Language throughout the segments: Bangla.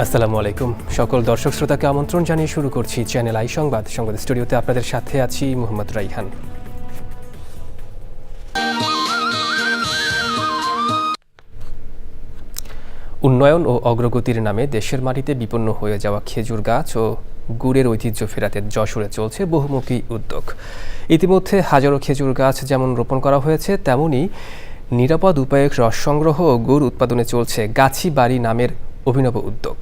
আসসালামু আলাইকুম সকল দর্শক শ্রোতাকে আমন্ত্রণ জানিয়ে শুরু করছি চ্যানেল আই সংবাদ স্টুডিওতে আপনাদের সাথে আছি মোহাম্মদ রাইহান। উন্নয়ন ও অগ্রগতির নামে দেশের মাটিতে বিপন্ন হয়ে যাওয়া খেজুর গাছ ও গুড়ের ঐতিহ্য ফেরাতে যশোরে চলছে বহুমুখী উদ্যোগ। ইতিমধ্যে হাজারো খেজুর গাছ যেমন রোপণ করা হয়েছে, তেমনি নিরাপদ উপায়ে রস সংগ্রহ ও গুড় উৎপাদনে চলছে গাছি বাড়ি নামের অভিনব উদ্যোগ।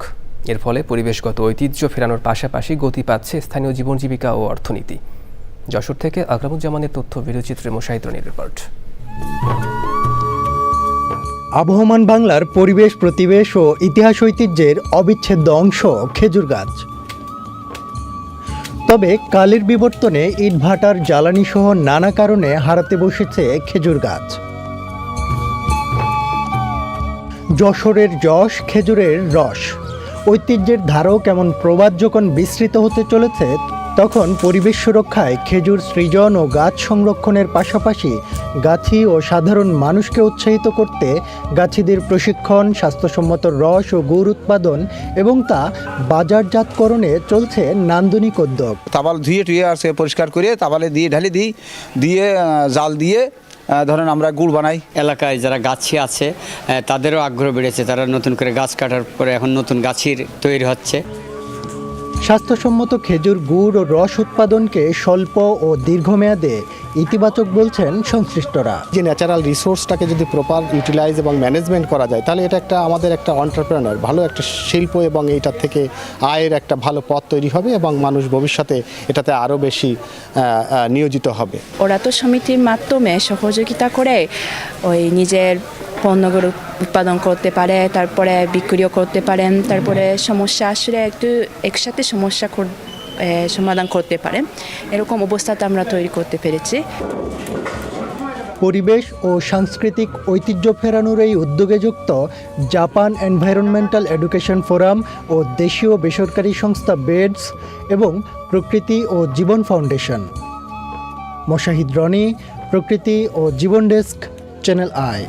এর ফলে পরিবেশগত ঐতিহ্য ফেরানোর পাশাপাশি গতি পাচ্ছে স্থানীয় জীবন জীবিকা ও অর্থনীতি। যশোর থেকে আকরামুজ্জামানের তথ্য, ভিডিওচিত্রে মোশাহিদ রনির রিপোর্ট। আবহমান বাংলার পরিবেশ, প্রতিবেশ ও ইতিহাস ঐতিহ্যের অবিচ্ছেদ্য অংশ খেজুর গাছ। তবে কালের বিবর্তনে ইটভাটার জ্বালানি সহ নানা কারণে হারাতে বসেছে খেজুর গাছ। যশোরের যশ, খেজুরের রস। ঐতিহ্যের ধারক কেমন প্রবাদ যখন বিস্তৃত হতে চলেছে, তখন পরিবেশ সুরক্ষায় খেজুর সৃজন ও গাছ সংরক্ষণের পাশাপাশি গাছি ও সাধারণ মানুষকে উৎসাহিত করতে গাছিদের প্রশিক্ষণ, স্বাস্থ্যসম্মত রস ও গুড় উৎপাদন এবং তা বাজারজাতকরণে চলছে নান্দনিক উদ্যোগ। তাবাল ধুয়ে টুয়ে আসে পরিষ্কার করে তাবালে দিয়ে ঢালি দিয়ে জাল দিয়ে ধরেন আমরা গুড় বানাই। এলাকায় যারা গাছি আছে তাদেরও আগ্রহ বেড়েছে, তারা নতুন করে গাছ কাটার পরে এখন নতুন গাছির তৈরি হচ্ছে। স্বাস্থ্যসম্মত খেজুর গুড় ও রস উৎপাদনকে স্বল্প ও দীর্ঘমেয়াদে ইতিবাচক বলছেন সংশ্লিষ্টরা। যে ন্যাচারাল রিসোর্সটাকে যদি প্রপার ইউটিলাইজ এবং ম্যানেজমেন্ট করা যায়, তাহলে এটা আমাদের একটা এন্টারপ্রেনার, ভালো একটা শিল্প এবং এইটার থেকে আয়ের একটা ভালো পথ তৈরি হবে এবং মানুষ ভবিষ্যতে এটাতে আরও বেশি নিয়োজিত হবে। ওরা তো সমিতির মাধ্যমে সহযোগিতা করে ওই নিজের পণ্যগুলো উৎপাদন করতে পারে, তারপরে বিক্রিও করতে পারেন, তারপরে সমস্যা আসলে একটু একসাথে সমস্যা সমাধান করতে পারে, এরকম অবস্থাটা আমরা তৈরি করতে পেরেছি। পরিবেশ ও সাংস্কৃতিক ঐতিহ্য ফেরানোর এই উদ্যোগে যুক্ত জাপান এনভায়রনমেন্টাল এডুকেশন ফোরাম ও দেশীয় বেসরকারি সংস্থা বেডস এবং প্রকৃতি ও জীবন ফাউন্ডেশন। মোশাহিদ রনি, প্রকৃতি ও জীবন ডেস্ক, চ্যানেল আই।